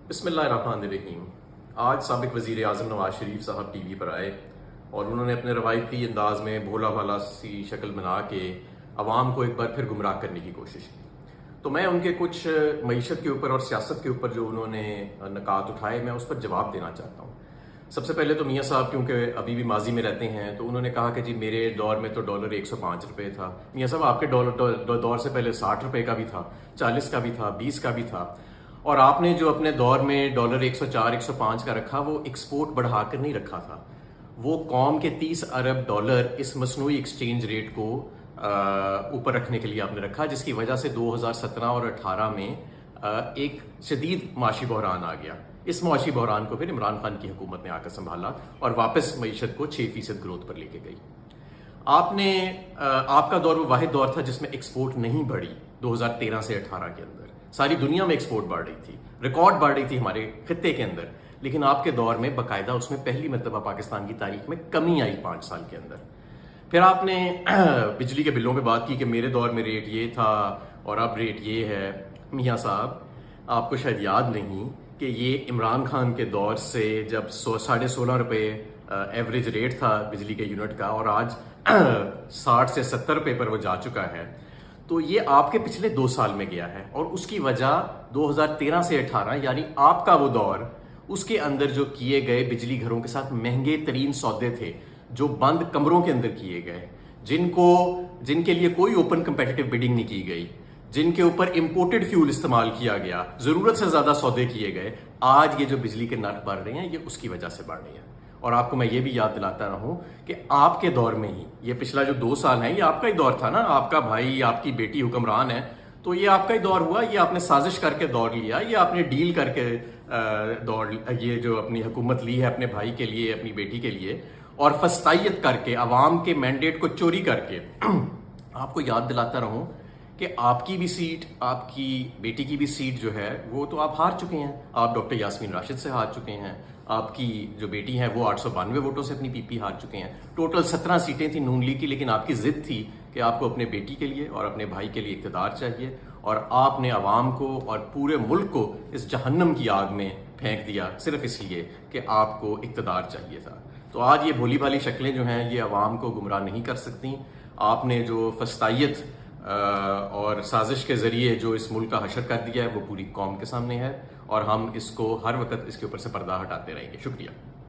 बिस्मिल्लाहिर्रहमानिर्रहीम। आज साबिक वज़ीर आज़म नवाज शरीफ साहब टीवी पर आए और उन्होंने अपने रवायती अंदाज में भोला भाला सी शक्ल बना के अवाम को एक बार फिर गुमराह करने की कोशिश की। तो मैं उनके कुछ मईशत के ऊपर और सियासत के ऊपर जो उन्होंने नकात उठाए, मैं उस पर जवाब देना चाहता हूँ। सबसे पहले तो मियाँ साहब क्योंकि अभी भी माजी में रहते हैं, तो उन्होंने कहा कि जी मेरे दौर में तो डॉलर 105 रुपये था। मियाँ साहब, आपके दौर से पहले 60 रुपये का भी था, 40 का भी था, 20 का भी था। और आपने जो अपने दौर में डॉलर 104 105 का रखा, वो एक्सपोर्ट बढ़ाकर नहीं रखा था। वो कौम के 30 अरब डॉलर इस मसनूई एक्सचेंज रेट को ऊपर रखने के लिए आपने रखा, जिसकी वजह से 2017 और 18 में एक शदीद माशी बहरान आ गया। इस माशी बहरान को फिर इमरान खान की हुकूमत ने आकर संभाला और वापस मईशत को 6% ग्रोथ पर लेके गई। आपका दौर वो वाहिद दौर था जिसमें एक्सपोर्ट नहीं बढ़ी। 2013 से 18 के अंदर सारी दुनिया में एक्सपोर्ट बढ़ रही थी, रिकॉर्ड बढ़ रही थी हमारे खित्ते के अंदर, लेकिन आपके दौर में बाकायदा उसमें पहली मरतबा पाकिस्तान की तारीख में कमी आई 5 साल के अंदर। फिर आपने बिजली के बिलों पे बात की कि मेरे दौर में रेट ये था और अब रेट ये है। मियाँ साहब, आपको शायद याद नहीं कि ये इमरान खान के दौर से जब 16.5 रुपये एवरेज रेट था बिजली के यूनिट का, और आज 60 से 70 रुपये पर वो जा चुका है, तो ये आपके पिछले 2 साल में गया है। और उसकी वजह 2013 से 18 यानी आपका वो दौर, उसके अंदर जो किए गए बिजली घरों के साथ महंगे तरीन सौदे थे, जो बंद कमरों के अंदर किए गए, जिनके लिए कोई ओपन कंपेटिटिव बिडिंग नहीं की गई, जिनके ऊपर इंपोर्टेड फ्यूल इस्तेमाल किया गया, जरूरत से ज्यादा सौदे किए गए, आज ये जो बिजली के नर्ख बढ़ रहे हैं, ये उसकी वजह से बढ़ रहे हैं। और आपको मैं ये भी याद दिलाता रहूं कि आपके दौर में ही, ये पिछला जो 2 साल है, ये आपका ही दौर था ना। आपका भाई, आपकी बेटी हुक्मरान है, तो ये आपका ही दौर हुआ। ये आपने साजिश करके दौर लिया, ये आपने डील करके ये जो अपनी हुकूमत ली है अपने भाई के लिए, अपनी बेटी के लिए, और फस्तायत करके, अवाम के मैंडेट को चोरी करके। आपको याद दिलाता रहूं कि आपकी भी सीट, आपकी बेटी की भी सीट जो है, वो तो आप हार चुके हैं। आप डॉक्टर यास्मीन राशिद से हार चुके हैं। आपकी जो बेटी है वो 892 वोटों से अपनी पीपी हार चुके हैं। टोटल 17 सीटें थी नून लीग की, लेकिन आपकी जिद थी कि आपको अपने बेटी के लिए और अपने भाई के लिए इक़्तिदार चाहिए, और आपने अवाम को और पूरे मुल्क को इस जहन्नम की आग में फेंक दिया सिर्फ इसलिए कि आपको इक़्तिदार चाहिए था। तो आज ये भोली भाली शक्लें जो हैं, ये अवाम को गुमराह नहीं कर सकती। आपने जो फस्तायत और साजिश के जरिए जो इस मुल्क का हशर कर दिया है, वो पूरी कौम के सामने है, और हम इसको हर वक्त इसके ऊपर से पर्दा हटाते रहेंगे। शुक्रिया।